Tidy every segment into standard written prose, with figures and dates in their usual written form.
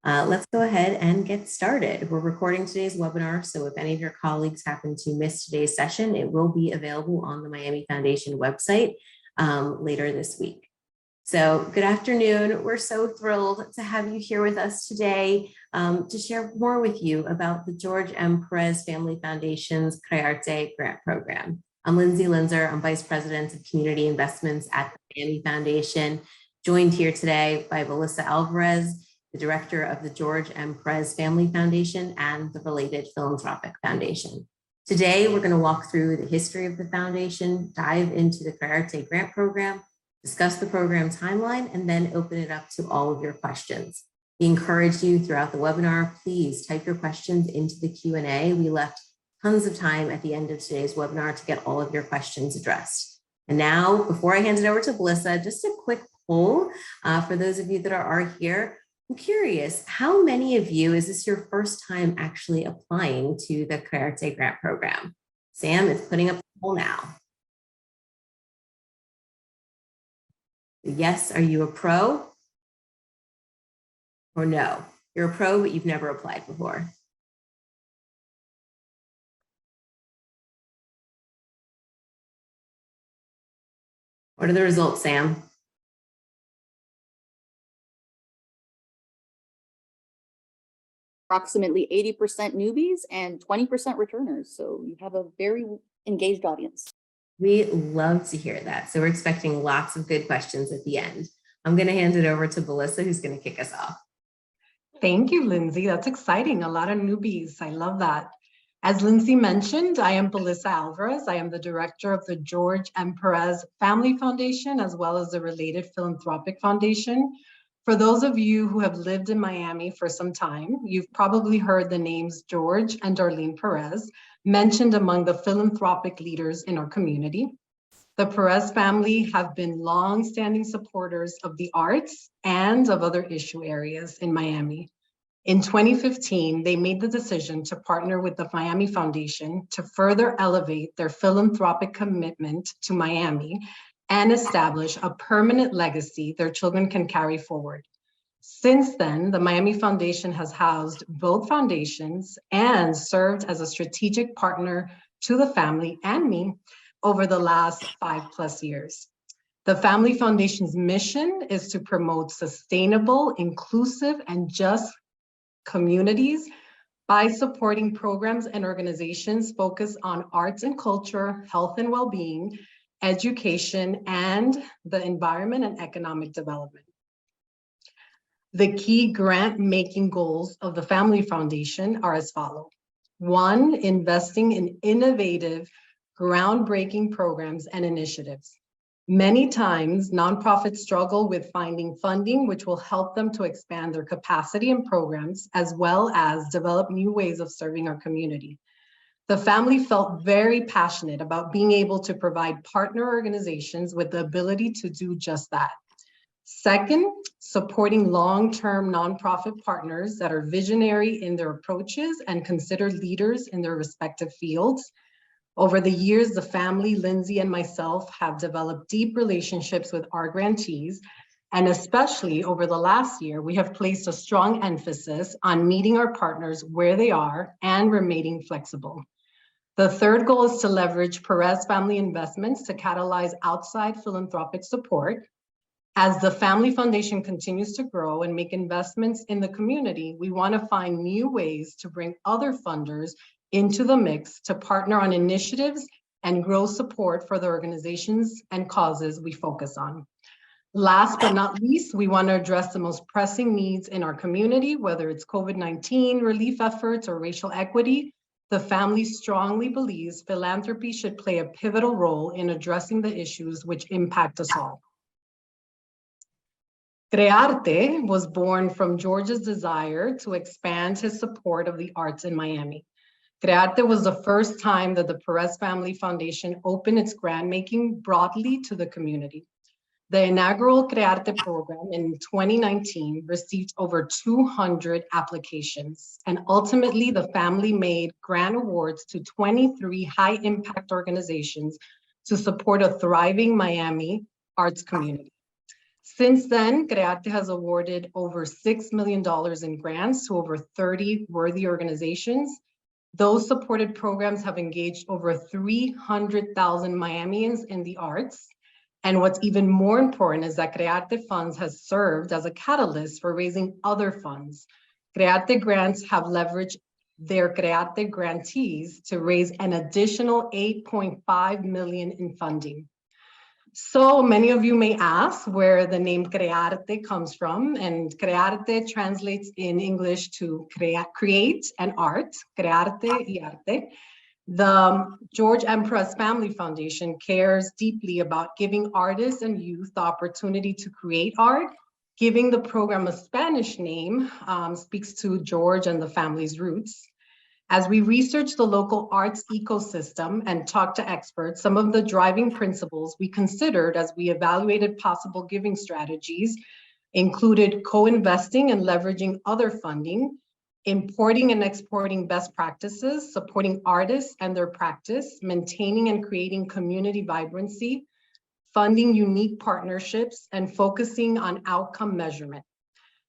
Let's go ahead and get started. We're recording today's webinar, so if any of your colleagues happen to miss today's session, it will be available on the Miami Foundation website later this week. So good afternoon. We're so thrilled to have you here with us today to share more with you about the George M. Pérez Family Foundation's CreARTE grant program. I'm Lindsay Linzer. I'm Vice President of Community Investments at the Miami Foundation, joined here today by Melissa Alvarez, the director of the George M. Pérez Family Foundation and the related philanthropic foundation. Today, we're going to walk through the history of the foundation, dive into the CreARTE grant program, discuss the program timeline, and then open it up to all of your questions. We encourage you throughout the webinar, please type your questions into the Q&A. We left tons of time at the end of today's webinar to get all of your questions addressed. And now, before I hand it over to Melissa, just a quick poll for those of you that are here. I'm curious, how many of you, is this your first time actually applying to the CreARTE grant program? Sam is putting up the poll now. Yes, are you a pro? Or no? You're a pro, but you've never applied before. What are the results, Sam? Approximately 80% newbies and 20% returners. So you have a very engaged audience. We love to hear that. So we're expecting lots of good questions at the end. I'm going to hand it over to Melissa, who's going to kick us off. Thank you, Lindsay. That's exciting. A lot of newbies. I love that. As Lindsay mentioned, I am Melissa Alvarez. I am the director of the George M. Pérez Family Foundation, as well as the related philanthropic foundation. For those of you who have lived in Miami for some time, you've probably heard the names George and Darlene Pérez mentioned among the philanthropic leaders in our community. The Pérez family have been long-standing supporters of the arts and of other issue areas in Miami. In 2015, they made the decision to partner with the Miami Foundation to further elevate their philanthropic commitment to Miami and establish a permanent legacy their children can carry forward. Since then, the Miami Foundation has housed both foundations and served as a strategic partner to the family and me over the last 5+ years. The Family Foundation's mission is to promote sustainable, inclusive, and just communities by supporting programs and organizations focused on arts and culture, health and well-being, education, and the environment and economic development. The key grant-making goals of the Family Foundation are as follows. 1, investing in innovative, groundbreaking programs and initiatives. Many times, nonprofits struggle with finding funding which will help them to expand their capacity and programs, as well as develop new ways of serving our community. The family felt very passionate about being able to provide partner organizations with the ability to do just that. 2nd, supporting long-term nonprofit partners that are visionary in their approaches and considered leaders in their respective fields. Over the years, the family, Lindsay and myself, have developed deep relationships with our grantees, and especially over the last year, we have placed a strong emphasis on meeting our partners where they are and remaining flexible. The 3rd goal is to leverage Pérez family investments to catalyze outside philanthropic support. As the Family Foundation continues to grow and make investments in the community, we want to find new ways to bring other funders into the mix to partner on initiatives and grow support for the organizations and causes we focus on. Last but not least, we want to address the most pressing needs in our community, whether it's COVID-19 relief efforts or racial equity. The family strongly believes philanthropy should play a pivotal role in addressing the issues which impact us all. CreARTE was born from George's desire to expand his support of the arts in Miami. CreARTE was the first time that the Pérez Family Foundation opened its grant-making broadly to the community. The inaugural CreARTE program in 2019 received over 200 applications, and ultimately the family made grant awards to 23 high-impact organizations to support a thriving Miami arts community. Since then, CreARTE has awarded over $6 million in grants to over 30 worthy organizations. Those supported programs have engaged over 300,000 Miamians in the arts. And what's even more important is that CreARTE funds has served as a catalyst for raising other funds. CreARTE grants have leveraged their CreARTE grantees to raise an additional $8.5 million in funding. So many of you may ask where the name CreARTE comes from, and CreARTE translates in English to create and art, CreARTE y arte. The George M. Pérez Family Foundation cares deeply about giving artists and youth the opportunity to create art. Giving the program a Spanish name speaks to George and the family's roots. As we research the local arts ecosystem and talk to experts, some of the driving principles we considered as we evaluated possible giving strategies included co-investing and leveraging other funding, importing and exporting best practices, supporting artists and their practice, maintaining and creating community vibrancy, funding unique partnerships, and focusing on outcome measurement.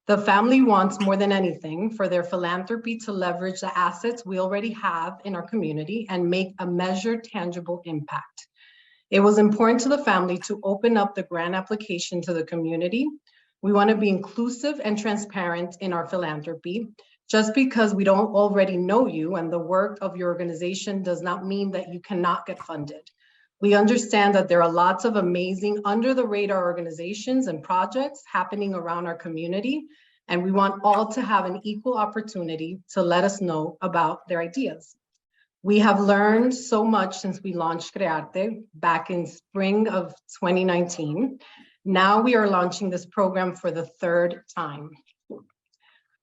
The family wants more than anything for their philanthropy to leverage the assets we already have in our community and make a measured, tangible impact. It was important to the family to open up the grant application to the community. We want to be inclusive and transparent in our philanthropy. Just because we don't already know you and the work of your organization does not mean that you cannot get funded. We understand that there are lots of amazing under the radar organizations and projects happening around our community, and we want all to have an equal opportunity to let us know about their ideas. We have learned so much since we launched CreARTE back in spring of 2019. Now we are launching this program for the third time.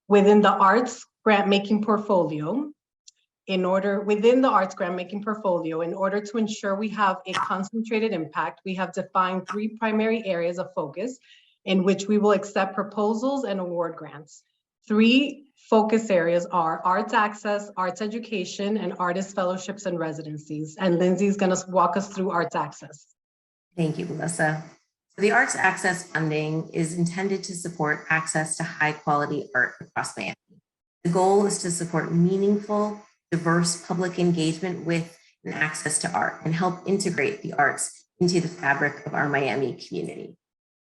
Within the arts grant-making portfolio, in order to ensure we have a concentrated impact, we have defined 3 primary areas of focus in which we will accept proposals and award grants. 3 focus areas are arts access, arts education, and artist fellowships and residencies. And Lindsay's gonna walk us through arts access. Thank you, Melissa. The arts access funding is intended to support access to high quality art across Miami. The goal is to support meaningful, diverse public engagement with and access to art and help integrate the arts into the fabric of our Miami community.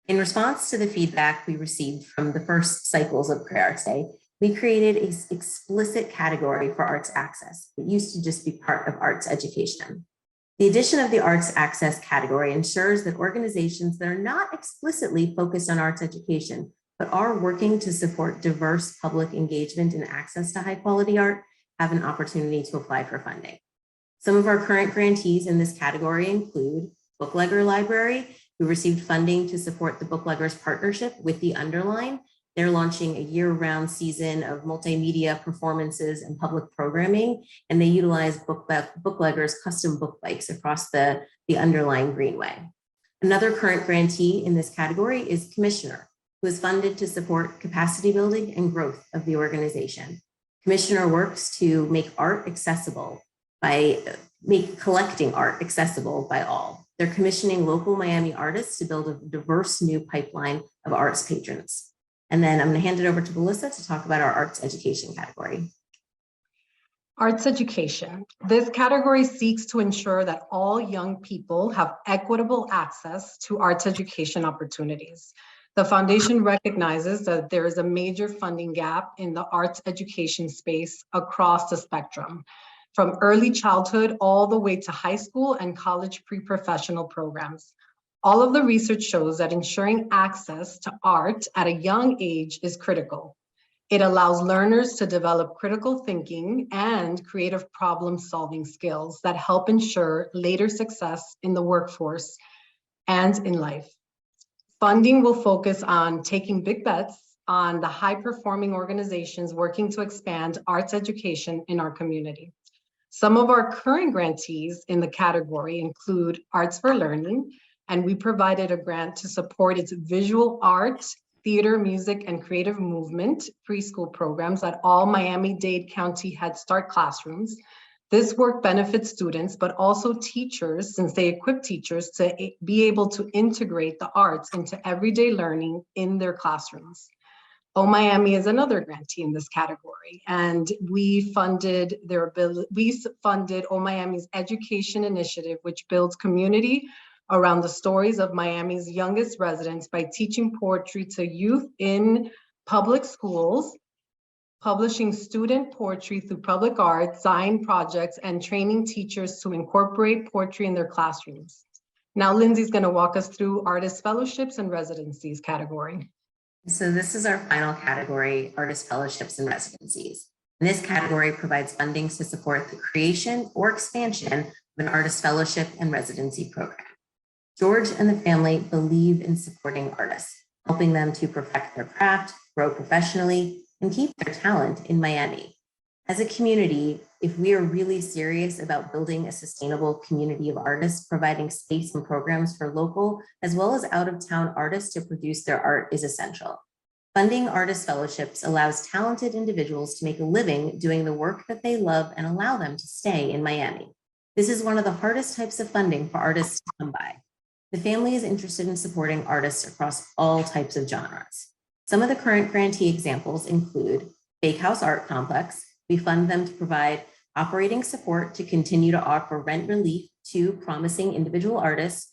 In response to the feedback we received from the first cycles of CreARTE, we created an explicit category for arts access. It used to just be part of arts education. The addition of the arts access category ensures that organizations that are not explicitly focused on arts education, but are working to support diverse public engagement and access to high quality art have an opportunity to apply for funding. Some of our current grantees in this category include Booklegger Library, who received funding to support the Bookleggers partnership with the Underline. They're launching a year-round season of multimedia performances and public programming, and they utilize Bookleggers custom book bikes across the Underline Greenway. Another current grantee in this category is Commissioner, who is funded to support capacity building and growth of the organization. Commissioner works to make collecting art accessible by all. They're commissioning local Miami artists to build a diverse new pipeline of arts patrons. And then I'm going to hand it over to Melissa to talk about our arts education category. Arts education. This category seeks to ensure that all young people have equitable access to arts education opportunities. The foundation recognizes that there is a major funding gap in the arts education space across the spectrum, from early childhood all the way to high school and college pre-professional programs. All of the research shows that ensuring access to art at a young age is critical. It allows learners to develop critical thinking and creative problem-solving skills that help ensure later success in the workforce and in life. Funding will focus on taking big bets on the high-performing organizations working to expand arts education in our community. Some of our current grantees in the category include Arts for Learning, and we provided a grant to support its visual art, theater, music, and creative movement preschool programs at all Miami-Dade County Head Start classrooms. This work benefits students, but also teachers, since they equip teachers to be able to integrate the arts into everyday learning in their classrooms. Miami is another grantee in this category, and we funded Miami's education initiative, which builds community around the stories of Miami's youngest residents by teaching poetry to youth in public schools, publishing student poetry through public art, sign projects, and training teachers to incorporate poetry in their classrooms. Now, Lindsay's going to walk us through artist fellowships and residencies category. So this is our final category, artist fellowships and residencies. And this category provides funding to support the creation or expansion of an artist fellowship and residency program. George and the family believe in supporting artists, helping them to perfect their craft, grow professionally, and keep their talent in Miami. As a community, if we are really serious about building a sustainable community of artists, providing space and programs for local as well as out-of-town artists to produce their art is essential. Funding artist fellowships allows talented individuals to make a living doing the work that they love and allow them to stay in Miami. This is one of the hardest types of funding for artists to come by. The family is interested in supporting artists across all types of genres. Some of the current grantee examples include Bakehouse Art Complex. We fund them to provide operating support to continue to offer rent relief to promising individual artists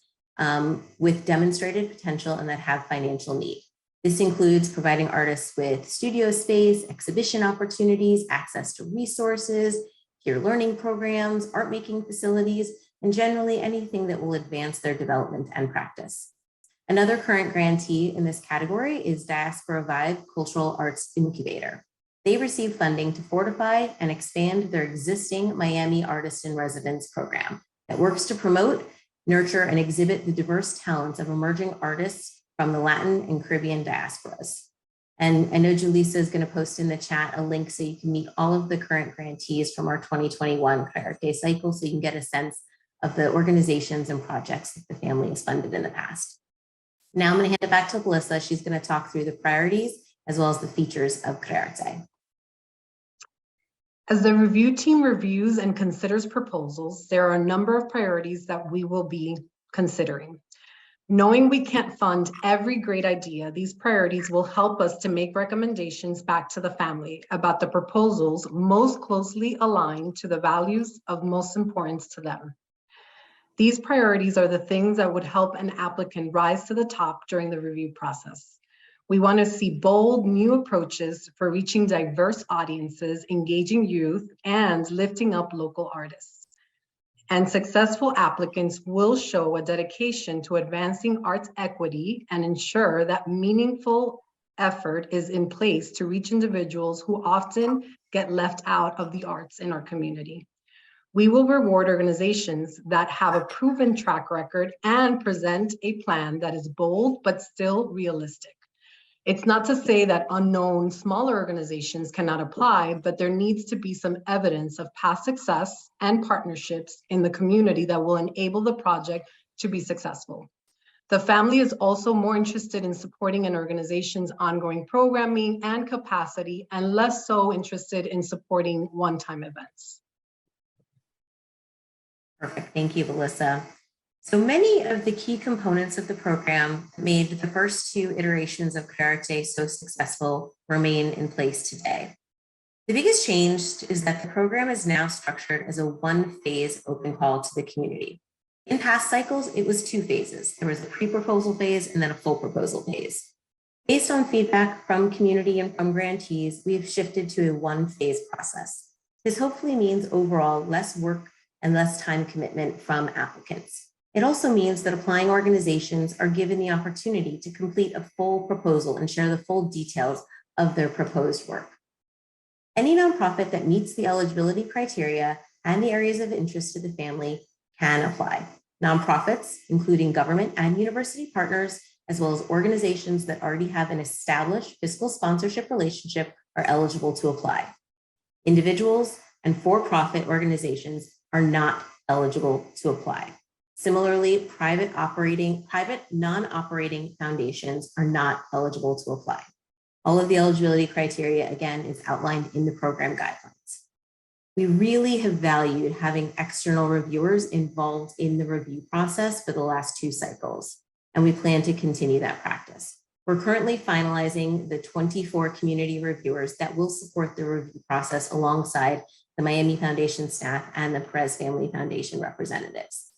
with demonstrated potential and that have financial need. This includes providing artists with studio space, exhibition opportunities, access to resources, peer learning programs, art making facilities, and generally anything that will advance their development and practice. Another current grantee in this category is Diaspora Vibe Cultural Arts Incubator. They receive funding to fortify and expand their existing Miami Artist in Residence program that works to promote, nurture, and exhibit the diverse talents of emerging artists from the Latin and Caribbean diasporas. And I know Julissa is going to post in the chat a link so you can meet all of the current grantees from our 2021 CreARTE cycle so you can get a sense of the organizations and projects that the family has funded in the past. Now I'm going to hand it back to Melissa. She's going to talk through the priorities as well as the features of CreARTE. As the review team reviews and considers proposals, there are a number of priorities that we will be considering. Knowing we can't fund every great idea, these priorities will help us to make recommendations back to the family about the proposals most closely aligned to the values of most importance to them. These priorities are the things that would help an applicant rise to the top during the review process. We want to see bold new approaches for reaching diverse audiences, engaging youth, and lifting up local artists. And successful applicants will show a dedication to advancing arts equity and ensure that meaningful effort is in place to reach individuals who often get left out of the arts in our community. We will reward organizations that have a proven track record and present a plan that is bold but still realistic. It's not to say that unknown smaller organizations cannot apply, but there needs to be some evidence of past success and partnerships in the community that will enable the project to be successful. The family is also more interested in supporting an organization's ongoing programming and capacity and less so interested in supporting one-time events. Perfect, thank you, Melissa. So many of the key components of the program that made the first two iterations of CreARTE so successful remain in place today. The biggest change is that the program is now structured as a one-phase open call to the community. In past cycles, it was two phases. There was a pre-proposal phase and then a full proposal phase. Based on feedback from community and from grantees, we've shifted to a one-phase process. This hopefully means overall less work and less time commitment from applicants. It also means that applying organizations are given the opportunity to complete a full proposal and share the full details of their proposed work. Any nonprofit that meets the eligibility criteria and the areas of interest to the family can apply. Nonprofits, including government and university partners, as well as organizations that already have an established fiscal sponsorship relationship, are eligible to apply. Individuals and for-profit organizations are not eligible to apply. Similarly, private non-operating foundations are not eligible to apply. All of the eligibility criteria, again, is outlined in the program guidelines. We really have valued having external reviewers involved in the review process for the last 2 cycles, and we plan to continue that practice. We're currently finalizing the 24 community reviewers that will support the review process alongside the Miami Foundation staff and the Pérez Family Foundation representatives.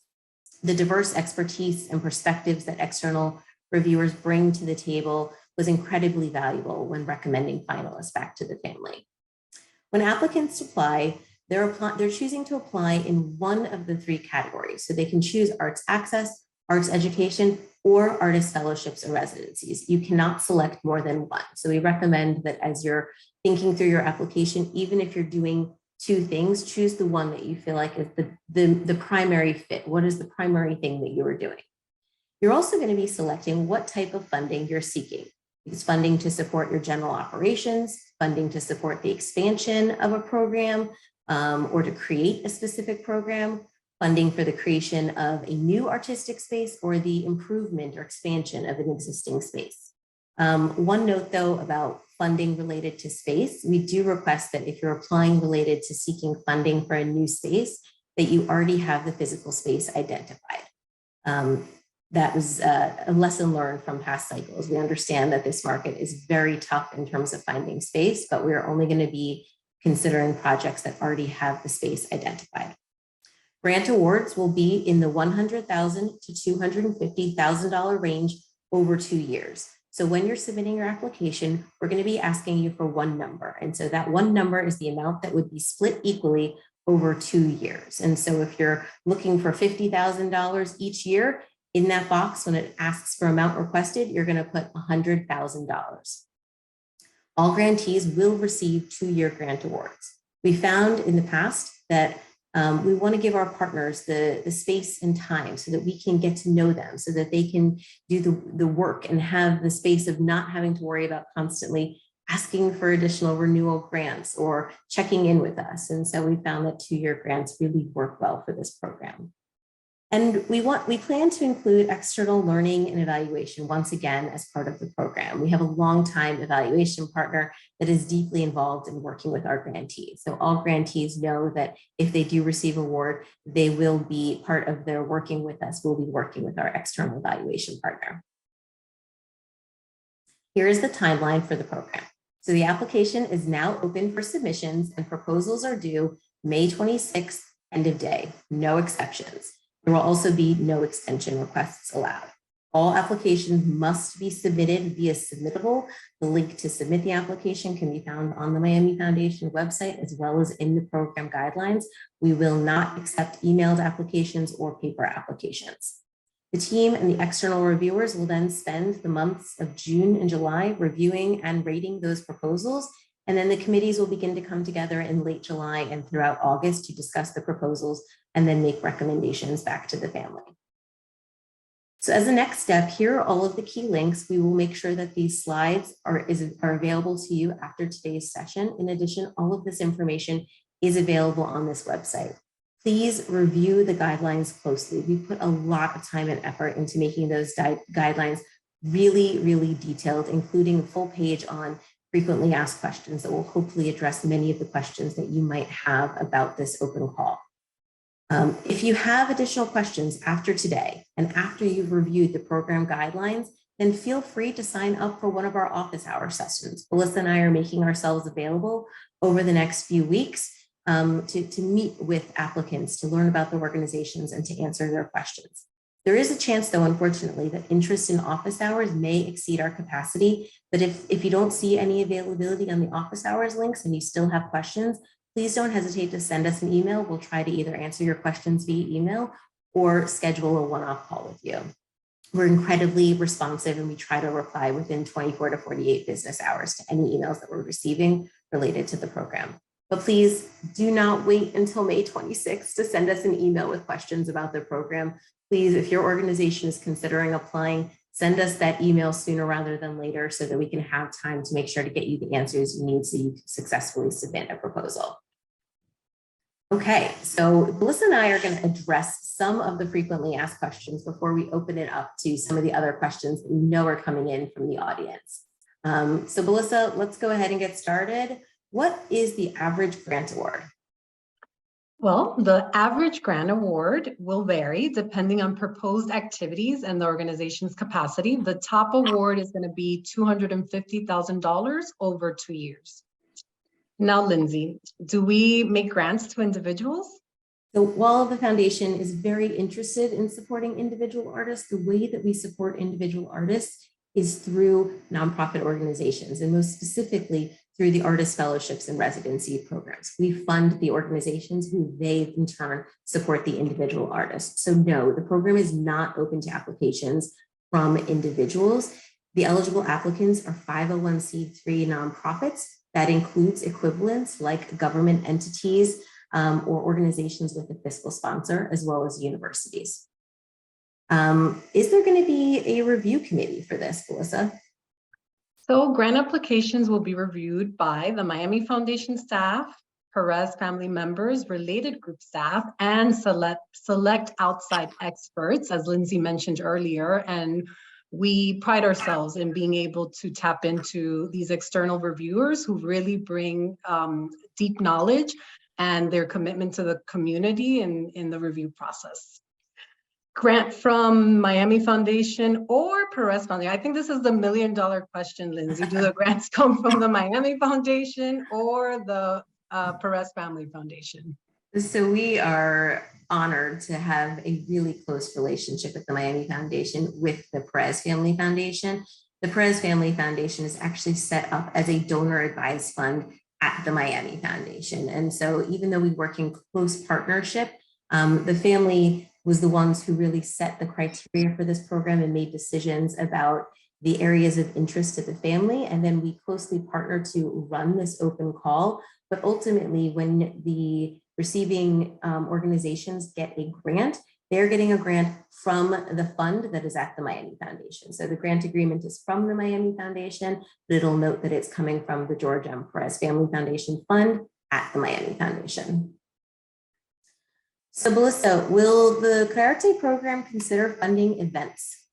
The diverse expertise and perspectives that external reviewers bring to the table was incredibly valuable when recommending finalists back to the family. When applicants apply, they're choosing to apply in one of the 3 categories. So they can choose arts access, arts education, or artist fellowships or residencies. You cannot select more than one. So we recommend that as you're thinking through your application, even if you're doing 2 things, choose the one that you feel like is the primary fit. What is the primary thing that you are doing? You're also going to be selecting what type of funding you're seeking. It's funding to support your general operations, funding to support the expansion of a program, or to create a specific program, funding for the creation of a new artistic space, or the improvement or expansion of an existing space. One note though about funding related to space, we do request that if you're applying related to seeking funding for a new space, that you already have the physical space identified. That was a lesson learned from past cycles. We understand that this market is very tough in terms of finding space, but we're only going to be considering projects that already have the space identified. Grant awards will be in the $100,000 to $250,000 range over 2 years. So when you're submitting your application, we're going to be asking you for one number. And so that one number is the amount that would be split equally over 2 years. And so if you're looking for $50,000 each year, in that box, when it asks for amount requested, you're going to put $100,000. All grantees will receive 2-year grant awards. We found in the past that we want to give our partners the space and time so that we can get to know them, so that they can do the work and have the space of not having to worry about constantly asking for additional renewal grants or checking in with us. And so we found that 2-year grants really work well for this program. And we plan to include external learning and evaluation once again as part of the program. We have a long-time evaluation partner that is deeply involved in working with our grantees. So all grantees know that if they do receive award, they will be part of their working with us. We'll be working with our external evaluation partner. Here is the timeline for the program. So the application is now open for submissions and proposals are due May 26th, end of day, no exceptions. There will also be no extension requests allowed. All applications must be submitted via Submittable. The link to submit the application can be found on the Miami Foundation website as well as in the program guidelines. We will not accept emailed applications or paper applications. The team and the external reviewers will then spend the months of June and July reviewing and rating those proposals. And then the committees will begin to come together in late July and throughout August to discuss the proposals and then make recommendations back to the family. So as a next step, here are all of the key links. We will make sure that these slides are available to you after today's session. In addition, all of this information is available on this website. Please review the guidelines closely. We put a lot of time and effort into making those guidelines really, really detailed, including a full page on frequently asked questions that will hopefully address many of the questions that you might have about this open call. If you have additional questions after today and after you've reviewed the program guidelines, then feel free to sign up for one of our office hour sessions. Melissa and I are making ourselves available over the next few weeks to meet with applicants, to learn about the organizations and to answer their questions. There is a chance, though, unfortunately, that interest in office hours may exceed our capacity. But if you don't see any availability on the office hours links and you still have questions, please don't hesitate to send us an email. We'll try to either answer your questions via email or schedule a one-off call with you. We're incredibly responsive and we try to reply within 24 to 48 business hours to any emails that we're receiving related to the program. But please do not wait until May 26th to send us an email with questions about the program. Please, if your organization is considering applying, send us that email sooner rather than later so that we can have time to make sure to get you the answers you need so you can successfully submit a proposal. Okay, so Melissa and I are going to address some of the frequently asked questions before we open it up to some of the other questions that we know are coming in from the audience. So Melissa, let's go ahead and get started. What is the average grant award? Well, the average grant award will vary depending on proposed activities and the organization's capacity. The top award is going to be $250,000 over 2 years. Now, Lindsay, do we make grants to individuals? So while the foundation is very interested in supporting individual artists, the way that we support individual artists is through nonprofit organizations, and most specifically through the artist fellowships and residency programs. We fund the organizations who they in turn support the individual artists. So no, the program is not open to applications from individuals. The eligible applicants are 501c3 nonprofits. That includes equivalents like government entities, or organizations with a fiscal sponsor, as well as universities. Is there going to be a review committee for this, Melissa? So grant applications will be reviewed by the Miami Foundation staff, Pérez family members, related group staff, and select outside experts, as Lindsay mentioned earlier. And we pride ourselves in being able to tap into these external reviewers who really bring deep knowledge and their commitment to the community in the review process. Grant from Miami Foundation or Pérez Foundation? I think this is the $1 million question, Lindsay. Do the grants come from the Miami Foundation or the Pérez Family Foundation? So we are honored to have a really close relationship with the Miami Foundation with the Pérez Family Foundation. The Pérez Family Foundation is actually set up as a donor advised fund at the Miami Foundation. And so even though we work in close partnership, the family was the ones who really set the criteria for this program and made decisions about the areas of interest to the family. And then we closely partner to run this open call. But ultimately, when the receiving organizations get a grant, they're getting a grant from the fund that is at the Miami Foundation. So the grant agreement is from the Miami Foundation, but it'll note that it's coming from the Jorge M. Pérez Family Foundation Fund at the Miami Foundation. So Melissa, will the CreARTE program consider funding events?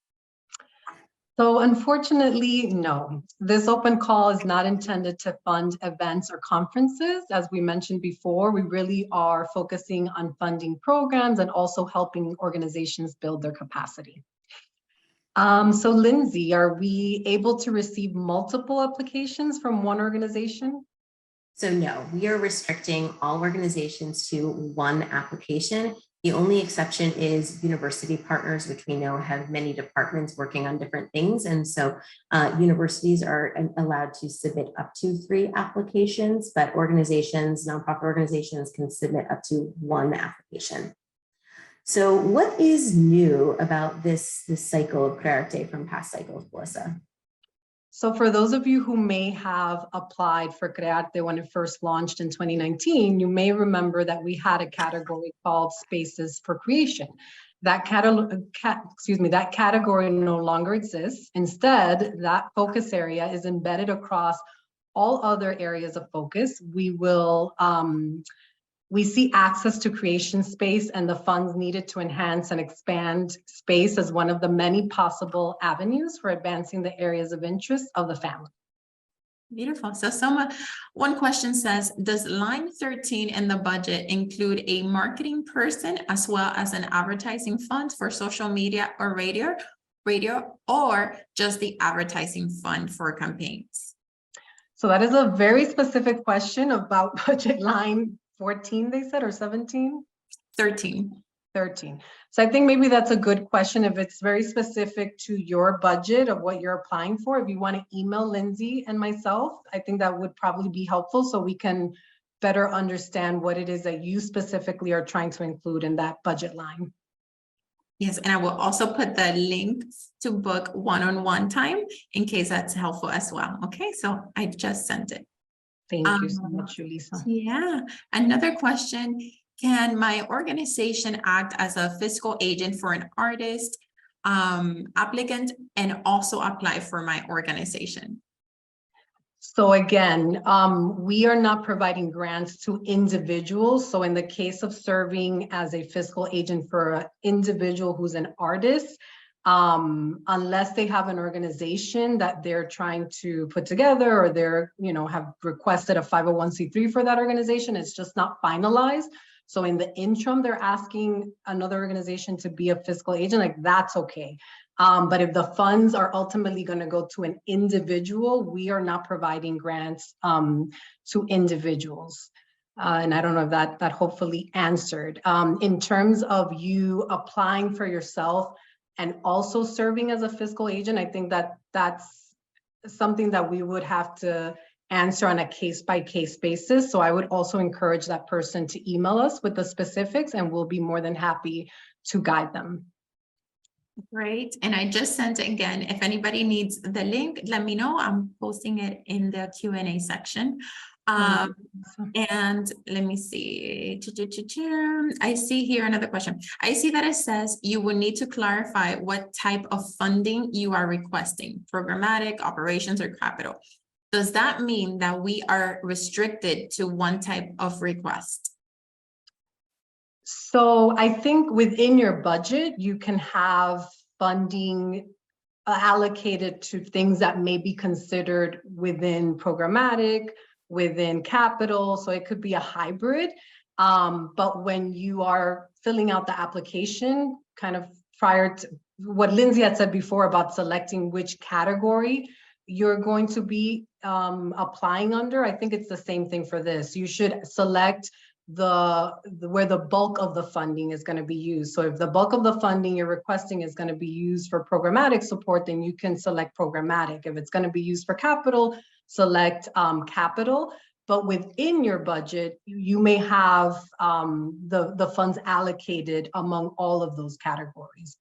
So unfortunately, no. This open call is not intended to fund events or conferences. As we mentioned before, we really are focusing on funding programs and also helping organizations build their capacity. So Lindsay, are we able to receive multiple applications from one organization? So no, we are restricting all organizations to one application. The only exception is university partners, which we know have many departments working on different things. And so universities are allowed to submit up to 3 applications, but organizations, nonprofit organizations can submit up to 1 application. So what is new about this cycle of CreARTE from past cycles, Melissa? So for those of you who may have applied for CreARTE when it first launched in 2019, you may remember that we had a category called Spaces for Creation. That category no longer exists. Instead, that focus area is embedded across all other areas of focus. We see access to creation space and the funds needed to enhance and expand space as one of the many possible avenues for advancing the areas of interest of the family. Beautiful. So one question says, does line 13 in the budget include a marketing person as well as an advertising fund for social media or radio, or just the advertising fund for campaigns? So that is a very specific question about budget line 14, they said, or 17? 13. 13. So I think maybe that's a good question if it's very specific to your budget of what you're applying for. If you want to email Lindsay and myself, I think that would probably be helpful so we can better understand what it is that you specifically are trying to include in that budget line. Yes, and I will also put the links to book one-on-one time in case that's helpful as well. Okay, so I just sent it. Thank you so much, Julissa. Yeah, another question. Can my organization act as a fiscal agent for an artist, applicant, and also apply for my organization? So again, we are not providing grants to individuals. So in the case of serving as a fiscal agent for an individual who's an artist, unless they have an organization that they're trying to put together or they're, have requested a 501c3 for that organization, it's just not finalized. So in the interim, they're asking another organization to be a fiscal agent, like that's okay. But if the funds are ultimately going to go to an individual, we are not providing grants to individuals. And I don't know if that hopefully answered. In terms of you applying for yourself and also serving as a fiscal agent, I think that's something that we would have to answer on a case-by-case basis. So I would also encourage that person to email us with the specifics, and we'll be more than happy to guide them. Great. And I just sent it again. If anybody needs the link, let me know. I'm posting it in the Q&A section. And let me see. I see here another question. I see that it says you will need to clarify what type of funding you are requesting, programmatic, operations, or capital. Does that mean that we are restricted to one type of request? So I think within your budget, you can have funding allocated to things that may be considered within programmatic, within capital. So it could be a hybrid. But when you are filling out the application, kind of prior to what Lindsay had said before about selecting which category you're going to be applying under, I think it's the same thing for this. You should select where the bulk of the funding is going to be used. So if the bulk of the funding you're requesting is going to be used for programmatic support, then you can select programmatic. If it's going to be used for capital, select capital. But within your budget, you may have the funds allocated among all of those categories.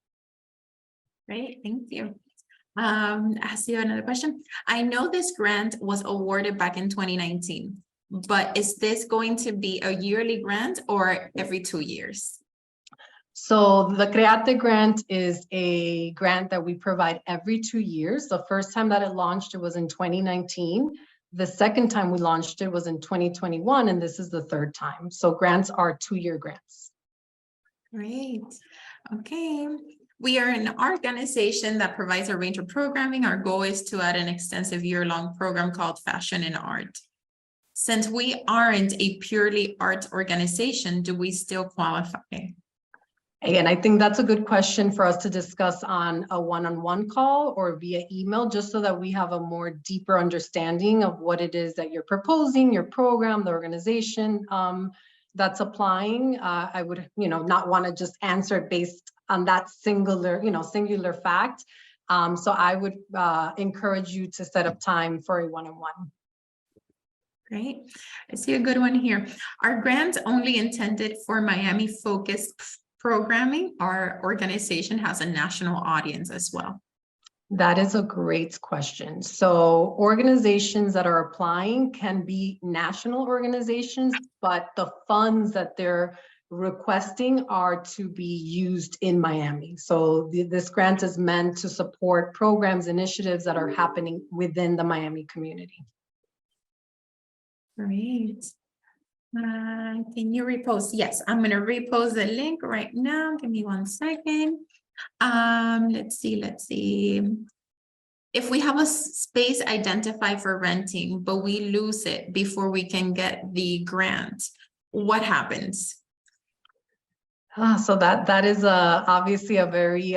Great, thank you. I see another question. I know this grant was awarded back in 2019. But is this going to be a yearly grant or every 2 years? So the CreARTE grant is a grant that we provide every 2 years. The first time that it launched, it was in 2019. The second time we launched it was in 2021, and this is the third time. So grants are 2-year grants. Great. Okay. We are an organization that provides a range of programming. Our goal is to add an extensive year-long program called Fashion and Art. Since we aren't a purely art organization, do we still qualify? Again, I think that's a good question for us to discuss on a one-on-one call or via email, just so that we have a more deeper understanding of what it is that you're proposing, your program, the organization that's applying. I would, not want to just answer it based on that singular fact. So I would encourage you to set up time for a one-on-one. Great. I see a good one here. Are grants only intended for Miami-focused programming? Our organization has a national audience as well. That is a great question. So organizations that are applying can be national organizations, but the funds that they're requesting are to be used in Miami. So this grant is meant to support programs, initiatives that are happening within the Miami community. Great. Can you repost? Yes, I'm going to repost the link right now. Give me 1 second. Let's see. If we have a space identified for renting, but we lose it before we can get the grant, what happens? So that is obviously a very,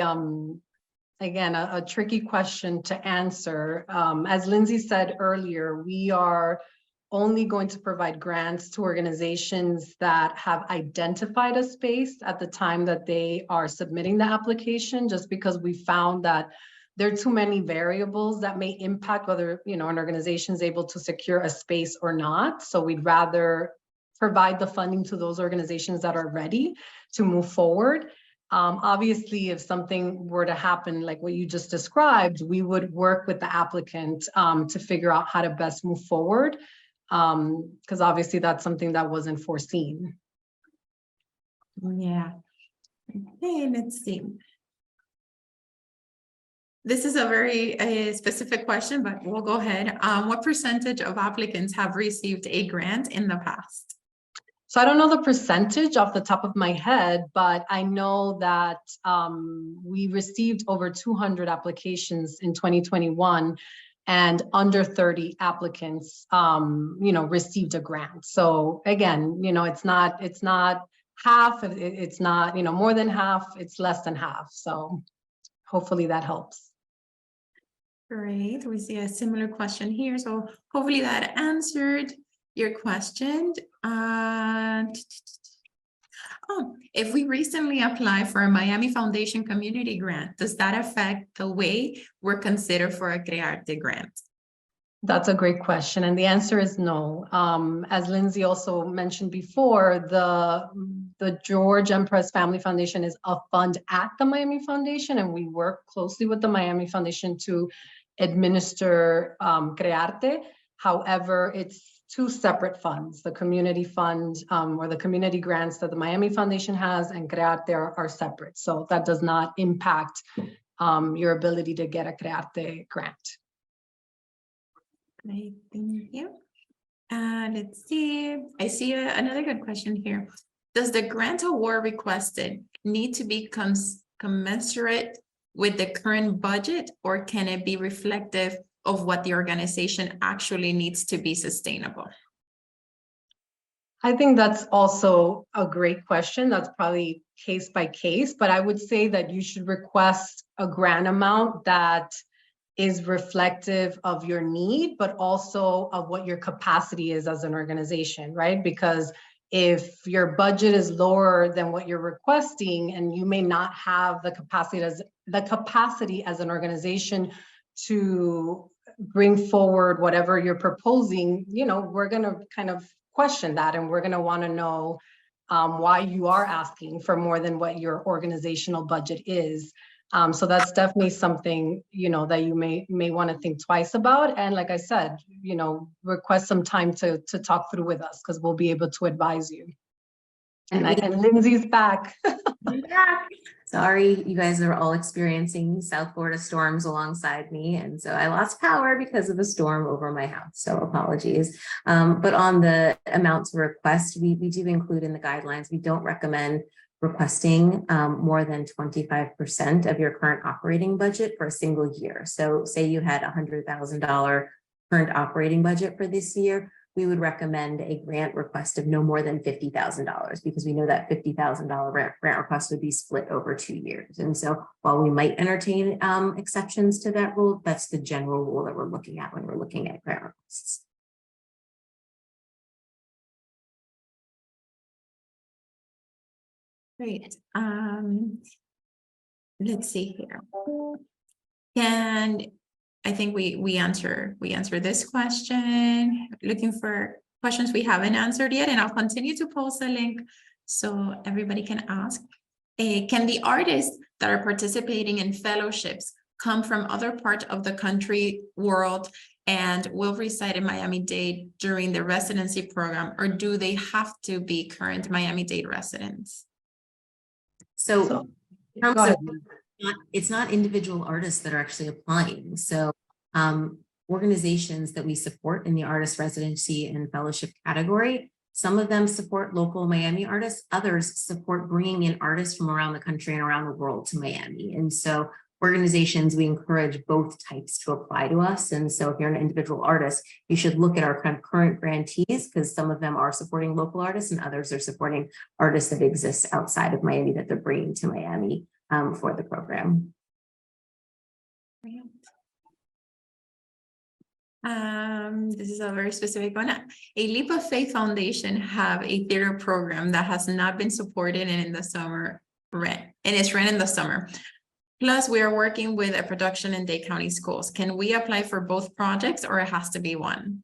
again, a tricky question to answer. As Lindsay said earlier, we are only going to provide grants to organizations that have identified a space at the time that they are submitting the application, just because we found that there are too many variables that may impact whether an organization is able to secure a space or not. So we'd rather provide the funding to those organizations that are ready to move forward. Obviously, if something were to happen like what you just described, we would work with the applicant to figure out how to best move forward. Because obviously that's something that wasn't foreseen. Yeah. Okay, let's see. This is a very specific question, but we'll go ahead. What percentage of applicants have received a grant in the past? So I don't know the percentage off the top of my head, but I know that we received over 200 applications in 2021. And under 30 applicants, received a grant. So again, it's not half, it's not, more than half, it's less than half. So hopefully that helps. Great. We see a similar question here. So hopefully that answered your question. If we recently applied for a Miami Foundation Community Grant, does that affect the way we're considered for a CreARTE grant? That's a great question. And the answer is no. As Lindsay also mentioned before, the George M. Pérez Family Foundation is a fund at the Miami Foundation, and we work closely with the Miami Foundation to administer CreARTE. However, it's two separate funds. The community fund or the community grants that the Miami Foundation has and CreARTE are separate. So that does not impact your ability to get a CreARTE grant. Great, thank you. Let's see. I see another good question here. Does the grant award requested need to be commensurate with the current budget, or can it be reflective of what the organization actually needs to be sustainable? I think that's also a great question. That's probably case by case, but I would say that you should request a grant amount that is reflective of your need, but also of what your capacity is as an organization, right? Because if your budget is lower than what you're requesting, and you may not have the capacity as an organization to bring forward whatever you're proposing, we're going to kind of question that, and we're going to want to know why you are asking for more than what your organizational budget is. So that's definitely something, that you may want to think twice about. And like I said, request some time to talk through with us, because we'll be able to advise you. And Lindsay's back. Sorry, you guys are all experiencing South Florida storms alongside me. And so I lost power because of a storm over my house. So apologies. But on the amount to request, we do include in the guidelines, we don't recommend requesting more than 25% of your current operating budget for a single year. So say you had $100,000 current operating budget for this year, we would recommend a grant request of no more than $50,000, because we know that $50,000 grant request would be split over 2 years. And so while we might entertain exceptions to that rule, that's the general rule that we're looking at when we're looking at grant requests. Great. Let's see here. And I think we answer this question. Looking for questions we haven't answered yet, and I'll continue to post a link so everybody can ask. Can the artists that are participating in fellowships come from other parts of the country, world, and will reside in Miami-Dade during the residency program, or do they have to be current Miami-Dade residents? So it's not individual artists that are actually applying. So organizations that we support in the artist residency and fellowship category, some of them support local Miami artists, others support bringing in artists from around the country and around the world to Miami. And so organizations, we encourage both types to apply to us. And so if you're an individual artist, you should look at our current grantees, because some of them are supporting local artists and others are supporting artists that exist outside of Miami that they're bringing to Miami for the program. This is a very specific one. A Leap of Faith Foundation have a theater program that has not been supported in the summer and it's run in the summer. Plus, we are working with a production in Dade County schools. Can we apply for both projects, or it has to be one?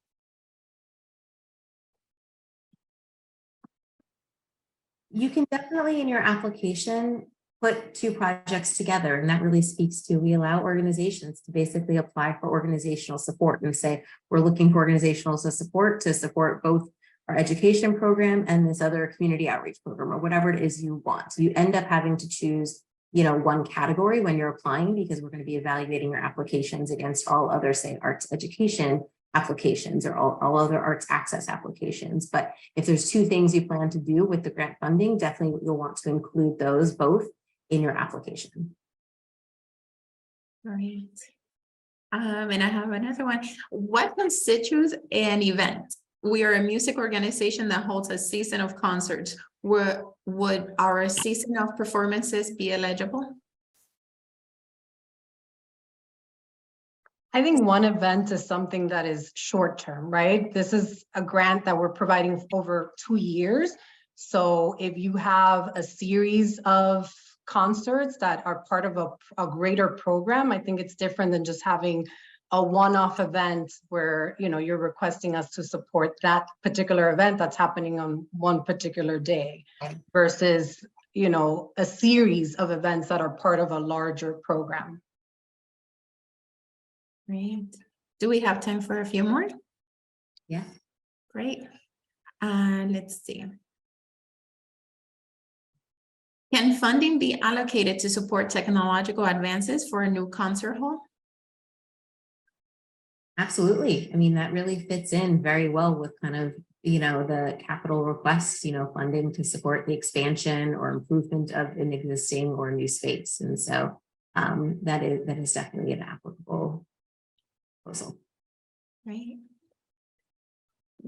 You can definitely in your application put 2 projects together, and that really speaks to, we allow organizations to basically apply for organizational support and say, we're looking for organizational support to support both our education program and this other community outreach program, or whatever it is you want. So you end up having to choose, one category when you're applying, because we're going to be evaluating your applications against all other, say, arts education applications or all other arts access applications. But if there's 2 things you plan to do with the grant funding, definitely you'll want to include those both in your application. Right. And I have another one. What constitutes an event? we are a music organization that holds a season of concerts. Would our season of performances be eligible? I think one event is something that is short-term, right? This is a grant that we're providing over 2 years. So if you have a series of concerts that are part of a greater program, I think it's different than just having a one-off event where, you know, you're requesting us to support that particular event that's happening on one particular day versus, you know, a series of events that are part of a larger program. Great. Do we have time for a few more? Yeah. Great. Let's see. Can funding be allocated to support technological advances for a new concert hall? Absolutely. I mean, that really fits in very well with kind of, you know, the capital requests, you know, funding to support the expansion or improvement of an existing or new space. And so that is definitely an applicable proposal. Right.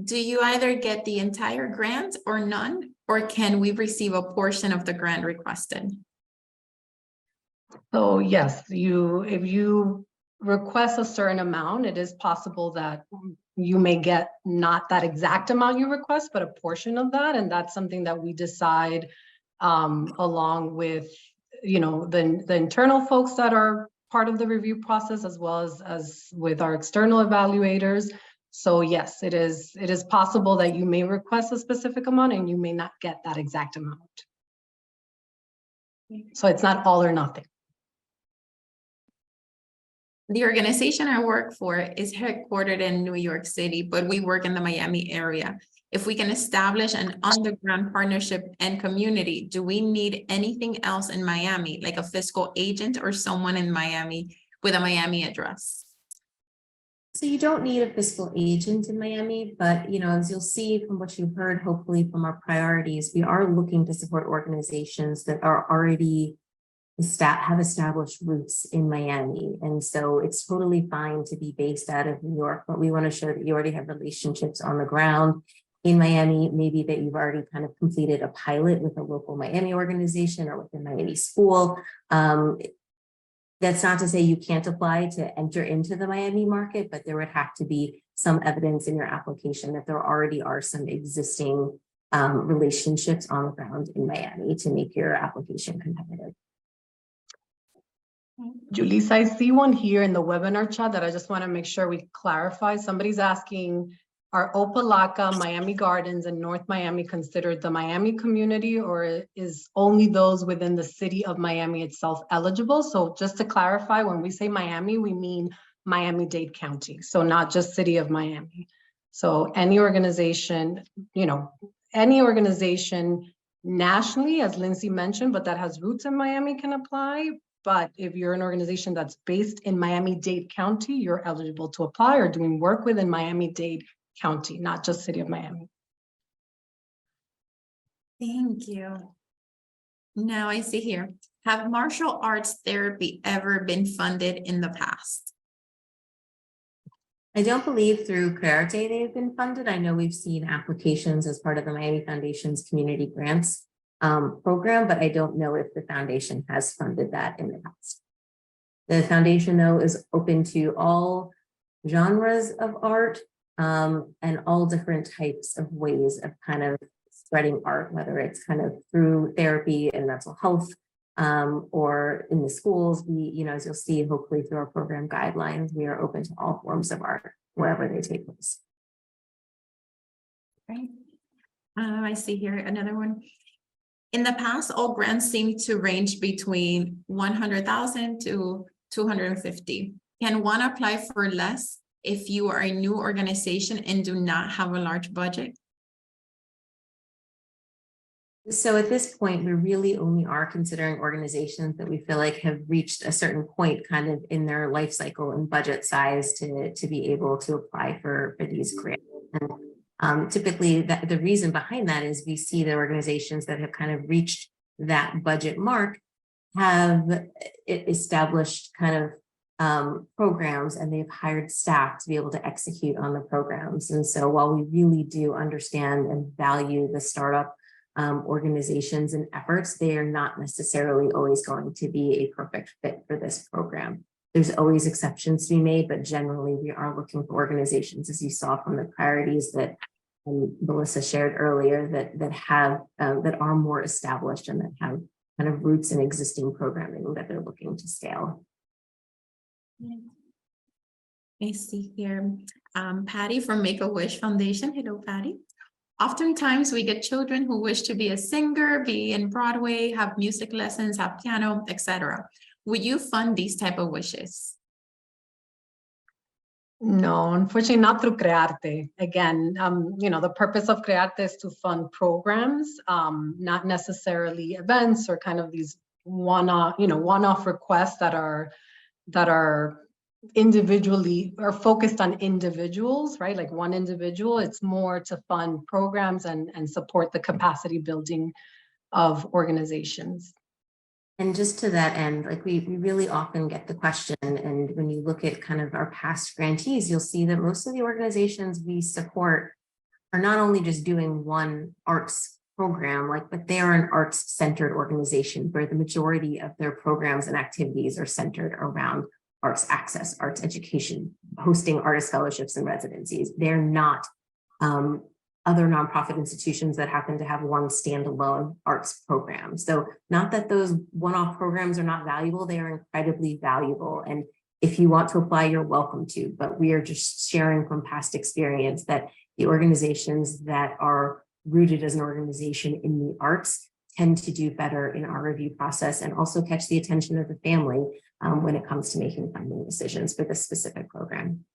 Do you either get the entire grant or none, or can we receive a portion of the grant requested? So yes, if you request a certain amount, it is possible that you may get not that exact amount you request, but a portion of that. And that's something that we decide along with, you know, the internal folks that are part of the review process, as well as with our external evaluators. So yes, it is possible that you may request a specific amount and you may not get that exact amount. So it's not all or nothing. The organization I work for is headquartered in New York City, but we work in the Miami area. If we can establish an on-the-ground partnership and community, do we need anything else in Miami, like a fiscal agent or someone in Miami with a Miami address? So you don't need a fiscal agent in Miami, but, you know, as you'll see from what you've heard, hopefully from our priorities, we are looking to support organizations that are already have established roots in Miami. And so it's totally fine to be based out of New York, but we want to show that you already have relationships on the ground in Miami, maybe that you've already kind of completed a pilot with a local Miami organization or with a Miami school. That's not to say you can't apply to enter into the Miami market, but there would have to be some evidence in your application that there already are some existing relationships on the ground in Miami to make your application competitive. Julissa, I see one here in the webinar chat that I just want to make sure we clarify. Somebody's asking, are Opelika, Miami Gardens, and North Miami considered the Miami community, or is only those within the city of Miami itself eligible? So just to clarify, when we say Miami, we mean Miami-Dade County, so not just city of Miami. So any organization, you know, any organization nationally, as Lindsay mentioned, but that has roots in Miami can apply. But if you're an organization that's based in Miami-Dade County, you're eligible to apply, or doing work within Miami-Dade County, not just city of Miami. Thank you. Now I see here, have martial arts therapy ever been funded in the past? I don't believe through CreARTE they've been funded. I know we've seen applications as part of the Miami Foundation's community grants program, but I don't know if the foundation has funded that in the past. The foundation, though, is open to all genres of art and all different types of ways of kind of spreading art, whether it's kind of through therapy and mental health or in the schools. We, you know, as you'll see, hopefully through our program guidelines, we are open to all forms of art wherever they take place. Right. I see here another one. In the past, all grants seem to range between 100,000 to 250. Can one apply for less if you are a new organization and do not have a large budget? So at this point, we really only are considering organizations that we feel like have reached a certain point kind of in their life cycle and budget size to be able to apply for these grants. And typically the reason behind that is we see the organizations that have kind of reached that budget mark have established kind of programs, and they've hired staff to be able to execute on the programs. And so while we really do understand and value the startup organizations and efforts, they are not necessarily always going to be a perfect fit for this program. There's always exceptions to be made, but generally we are looking for organizations, as you saw from the priorities that Melissa shared earlier, that are more established and that have kind of roots in existing programming that they're looking to scale. I see here, Patty from Make-A-Wish Foundation. Hello, Patty. Oftentimes we get children who wish to be a singer, be in Broadway, have music lessons, have piano, etc. Would you fund these type of wishes? No, unfortunately, not through CreARTE. Again, the purpose of CreARTE is to fund programs, not necessarily events or kind of these one-off requests that are individually or focused on individuals, right? Like one individual. It's more to fund programs and support the capacity building of organizations. And just to that end, like we really often get the question, and when you look at kind of our past grantees, you'll see that most of the organizations we support are not only just doing one arts program, but they are an arts-centered organization where the majority of their programs and activities are centered around arts access, arts education, hosting artist fellowships and residencies. They're not other nonprofit institutions that happen to have one standalone arts program. So not that those one-off programs are not valuable, they are incredibly valuable. And if you want to apply, you're welcome to, but we are just sharing from past experience that the organizations that are rooted as an organization in the arts tend to do better in our review process and also catch the attention of the family when it comes to making funding decisions for this specific program.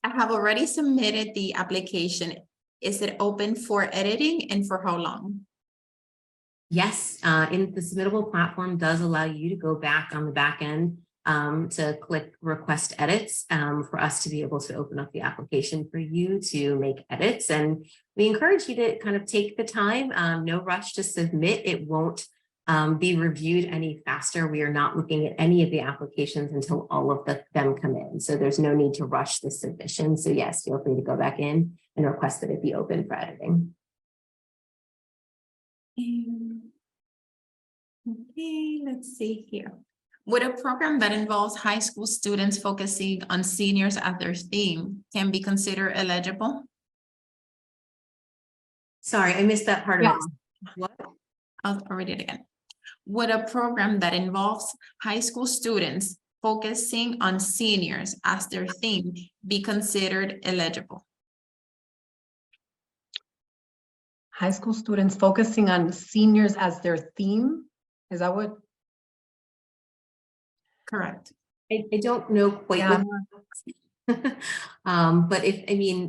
I have already submitted the application. Is it open for editing, and for how long? Yes, in the submittable platform does allow you to go back on the back end to click request edits for us to be able to open up the application for you to make edits. And we encourage you to kind of take the time, no rush to submit. It won't be reviewed any faster. We are not looking at any of the applications until all of them come in. So there's no need to rush the submission. So yes, feel free to go back in and request that it be open for editing. Okay, let's see here. Would a program that involves high school students focusing on seniors as their theme can be considered eligible? Sorry, I missed that part of it. What? I'll read it again. Would a program that involves high school students focusing on seniors as their theme be considered eligible? High school students focusing on seniors as their theme? Is that what? Correct. I don't know quite Yeah. but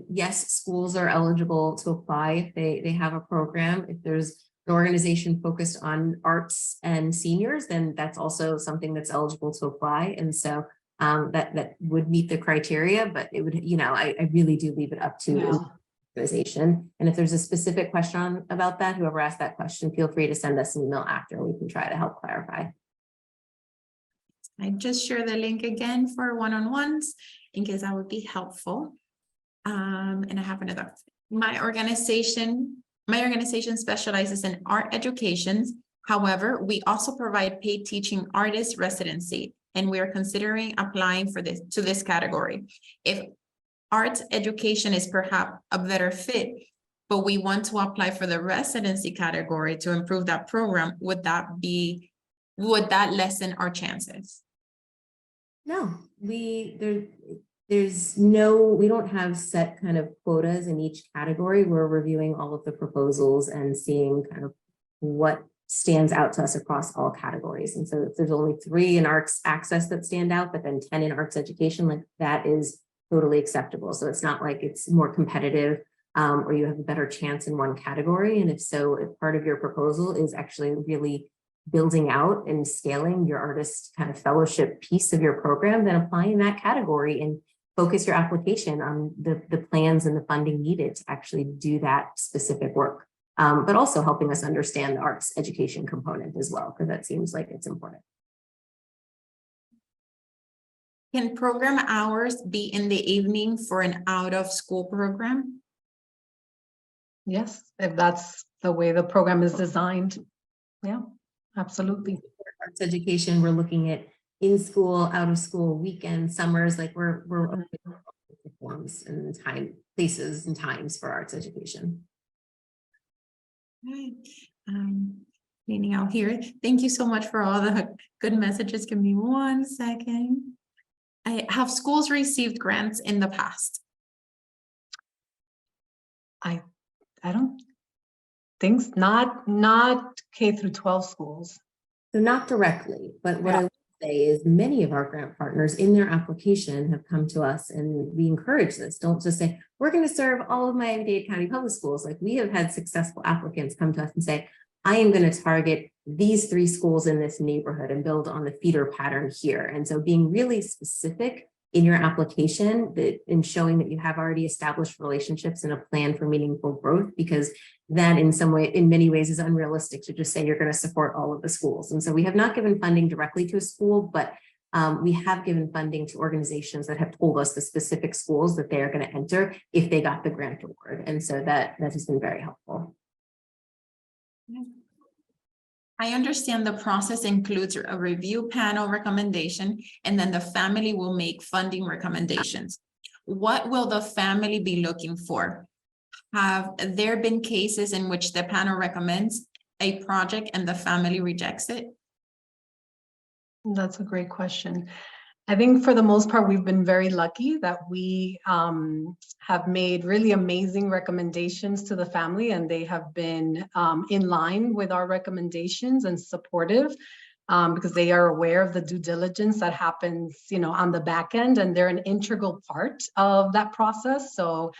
yes, schools are eligible to apply if they have a program. If there's an organization focused on arts and seniors, then that's also something that's eligible to apply. And so that would meet the criteria, but it would, I really do leave it up to the organization. And if there's a specific question about that, whoever asked that question, feel free to send us an email after. We can try to help clarify. I just share the link again for one-on-ones in case that would be helpful. And I have another. My organization specializes in art education. However, we also provide paid teaching artist residency, and we are considering applying for this category. If arts education is perhaps a better fit, but we want to apply for the residency category to improve that program, would that lessen our chances? No, we don't have set kind of quotas in each category. We're reviewing all of the proposals and seeing kind of what stands out to us across all categories. And so if there's only 3 in arts access that stand out, but then 10 in arts education, that is totally acceptable. So it's not like it's more competitive or you have a better chance in one category. And if part of your proposal is actually really building out and scaling your artist kind of fellowship piece of your program, then apply in that category and focus your application on the plans and the funding needed to actually do that specific work. But also helping us understand the arts education component as well, because that seems like it's important. Can program hours be in the evening for an out-of-school program? Yes, if that's the way the program is designed. Yeah, absolutely. Arts education, we're looking at in-school, out-of-school, weekends, summers, like we're open to forms and places and times for arts education. Right. Meaning out here. Thank you so much for all the good messages. Give me 1 second. Have schools received grants in the past? I don't think, not K through 12 schools. So not directly, but what Yeah. I would say is many of our grant partners in their application have come to us, and we encourage this. Don't just say, we're going to serve all of Miami-Dade County Public Schools. Like, we have had successful applicants come to us and say, I am going to target these 3 schools in this neighborhood and build on the feeder pattern here. And so being really specific in your application in showing that you have already established relationships and a plan for meaningful growth, because that in many ways is unrealistic to just say you're going to support all of the schools. And so we have not given funding directly to a school, but we have given funding to organizations that have told us the specific schools that they are going to enter if they got the grant award. And so that has been very helpful. I understand the process includes a review panel recommendation, and then the family will make funding recommendations. What will the family be looking for? Have there been cases in which the panel recommends a project and the family rejects it? That's a great question. I think for the most part, we've been very lucky that we have made really amazing recommendations to the family, and they have been in line with our recommendations and supportive because they are aware of the due diligence that happens, on the back end, and they're an integral part of that process. So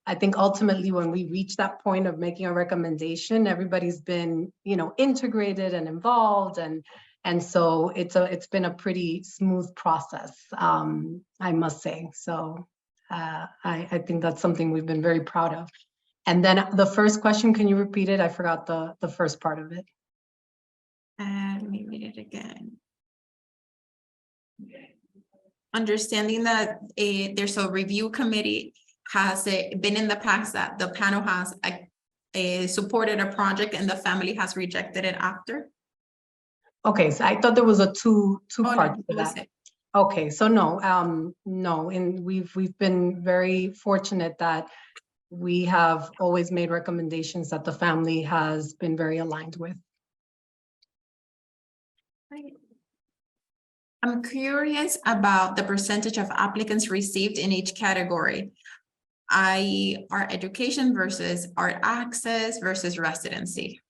I think ultimately when we reach that point of making a recommendation, everybody's been, integrated and involved, and so it's been a pretty smooth process, I must say. So I think that's something we've been very proud of. And then the first question, can you repeat it? I forgot the first part of it. Let me read it again. Understanding that there's a review committee, has it been in the past that the panel has supported a project and the family has rejected it after? Okay, so I thought there was a two Oh, parts no, to that was that. it. Okay, so no, and we've been very fortunate that we have always made recommendations that the family has been very aligned with. Right. I'm curious about the percentage of applicants received in each category. Art education versus art access versus residency.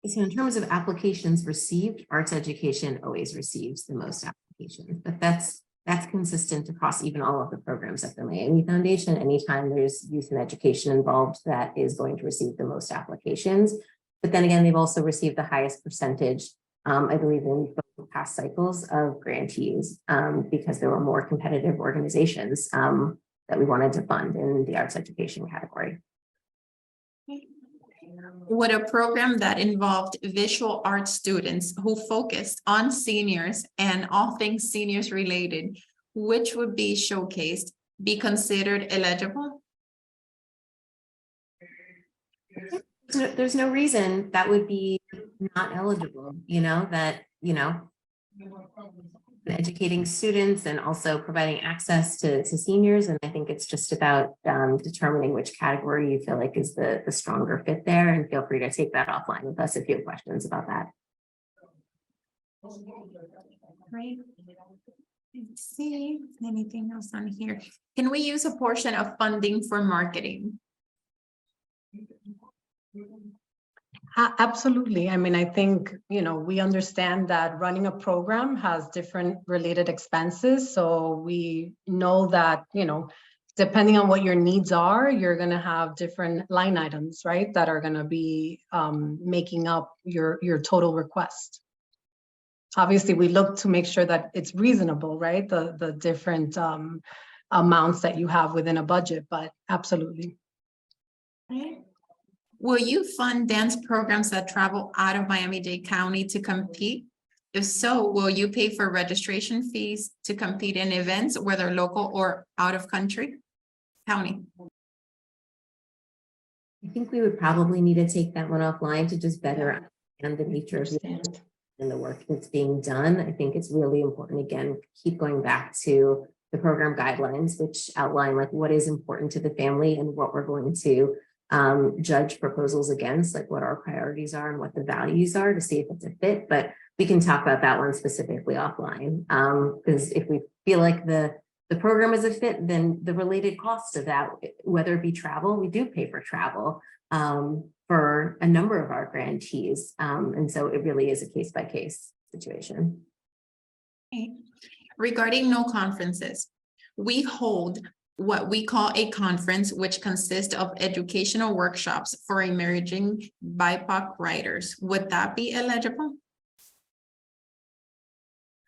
So in terms of applications received, arts education always receives the most applications, but that's consistent across even all of the programs at the Miami Foundation. Anytime there's youth and education involved, that is going to receive the most applications. But then again, they've also received the highest percentage, I believe, in both past cycles of grantees, because there were more competitive organizations that we wanted to fund in the arts education category. Would a program that involved visual arts students who focused on seniors and all things seniors related, which would be showcased, be considered eligible? There's no reason that would be not eligible, educating students and also providing access to seniors. And I think it's just about determining which category you feel like is the stronger fit there. And feel free to take that offline with us if you have questions about that. Right. Let's see anything else on here. Can we use a portion of funding for marketing? Absolutely. I mean, I think, we understand that running a program has different related expenses. So we know that, depending on what your needs are, you're going to have different line items, right, that are going to be making up your total request. Obviously, we look to make sure that it's reasonable, right, the different amounts that you have within a budget, but absolutely. Right. Will you fund dance programs that travel out of Miami-Dade County to compete? If so, will you pay for registration fees to compete in events, whether local or out of country? County. I think we would probably need to take that one offline to just better understand the nature of Understand. and the work that's being done. I think it's really important, again, keep going back to the program guidelines, which outline like what is important to the family and what we're going to judge proposals against, like what our priorities are and what the values are to see if it's a fit. But we can talk about that one specifically offline, because if we feel like the program is a fit, then the related costs of that, whether it be travel, we do pay for travel for a number of our grantees. And so it really is a case-by-case situation. Okay. Regarding no conferences, we hold what we call a conference, which consists of educational workshops for emerging BIPOC writers. Would that be eligible?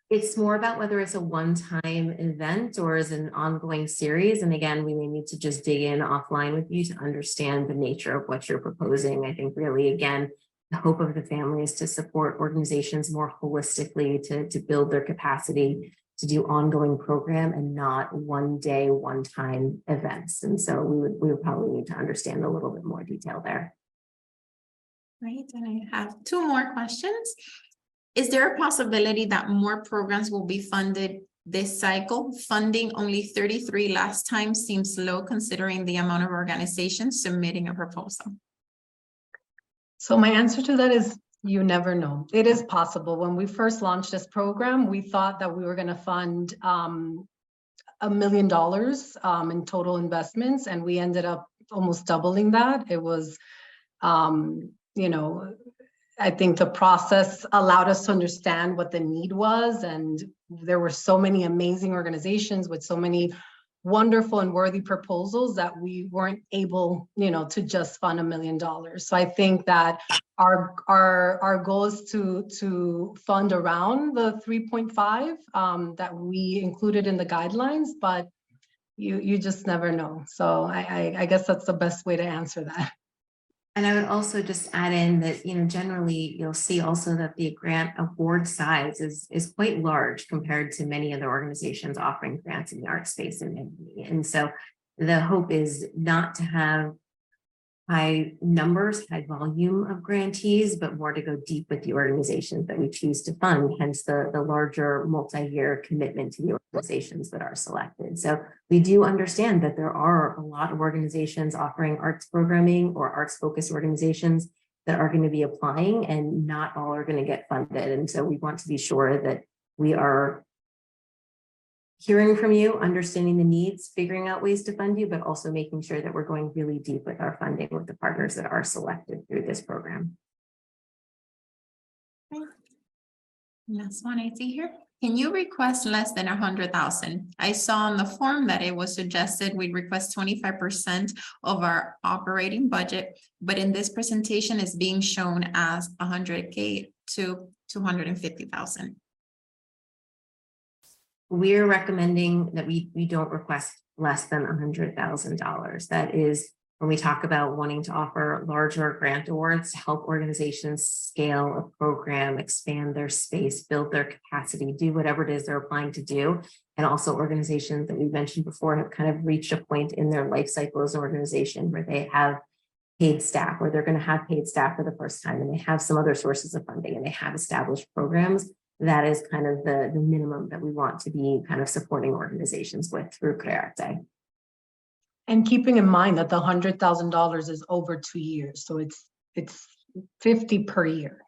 It's more about whether it's a one-time event or is an ongoing series. And again, we may need to just dig in offline with you to understand the nature of what you're proposing. I think really, again, the hope of the family is to support organizations more holistically, to build their capacity to do ongoing program and not one day, one-time events. And so we would probably need to understand a little bit more detail there. Right, and I have two more questions. Is there a possibility that more programs will be funded this cycle? Funding only 33 last time seems low considering the amount of organizations submitting a proposal. So my answer to that is you never know. It is possible. When we first launched this program, we thought that we were going to fund $1 million in total investments, and we ended up almost doubling that. It was, you know, I think the process allowed us to understand what the need was, and there were so many amazing organizations with so many wonderful and worthy proposals that we weren't able, you know, to just fund $1 million. So I think that our goal is to fund around the 3.5 that we included in the guidelines, but you just never know. So I guess that's the best way to answer that. And I would also just add in that, you know, generally you'll see also that the grant award size is quite large compared to many other organizations offering grants in the art space. And so the hope is not to have high numbers, high volume of grantees, but more to go deep with the organizations that we choose to fund, hence the larger multi-year commitment to the organizations that are selected. So we do understand that there are a lot of organizations offering arts programming or arts-focused organizations that are going to be applying, and not all are going to get funded. And so we want to be sure that we are hearing from you, understanding the needs, figuring out ways to fund you, but also making sure that we're going really deep with our funding with the partners that are selected through this program. Last one I see here. Can you request less than 100,000? I saw on the form that it was suggested we request 25% of our operating budget, but in this presentation is being shown as 100K to 250,000. We're recommending that we don't request less than $100,000. That is when we talk about wanting to offer larger grant awards to help organizations scale a program, expand their space, build their capacity, do whatever it is they're applying to do. And also organizations that we mentioned before have kind of reached a point in their life cycle as an organization where they have paid staff, or they're going to have paid staff for the first time, and they have some other sources of funding, and they have established programs. That is kind of the minimum that we want to be kind of supporting organizations with through CreARTE. And keeping in mind that the $100,000 is over 2 years, so it's 50 per year.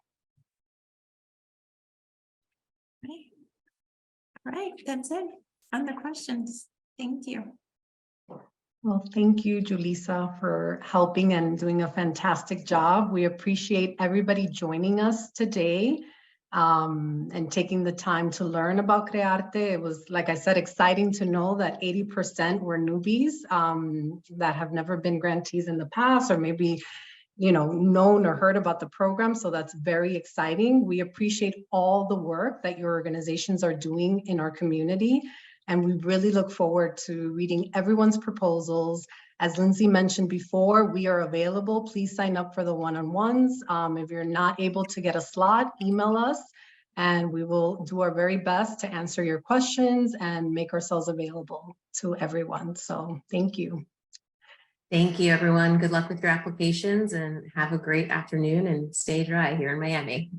All right, that's it on the questions. Thank you. Well, thank you, Julissa, for helping and doing a fantastic job. We appreciate everybody joining us today and taking the time to learn about CreARTE. It was, like I said, exciting to know that 80% were newbies that have never been grantees in the past, or maybe, you know, known or heard about the program. So that's very exciting. We appreciate all the work that your organizations are doing in our community. And we really look forward to reading everyone's proposals. As Lindsay mentioned before, we are available. Please sign up for the one-on-ones. If you're not able to get a slot, email us And we will do our very best to answer your questions and make ourselves available to everyone. So thank you. Thank you, everyone. Good luck with your applications and have a great afternoon and stay dry here in Miami.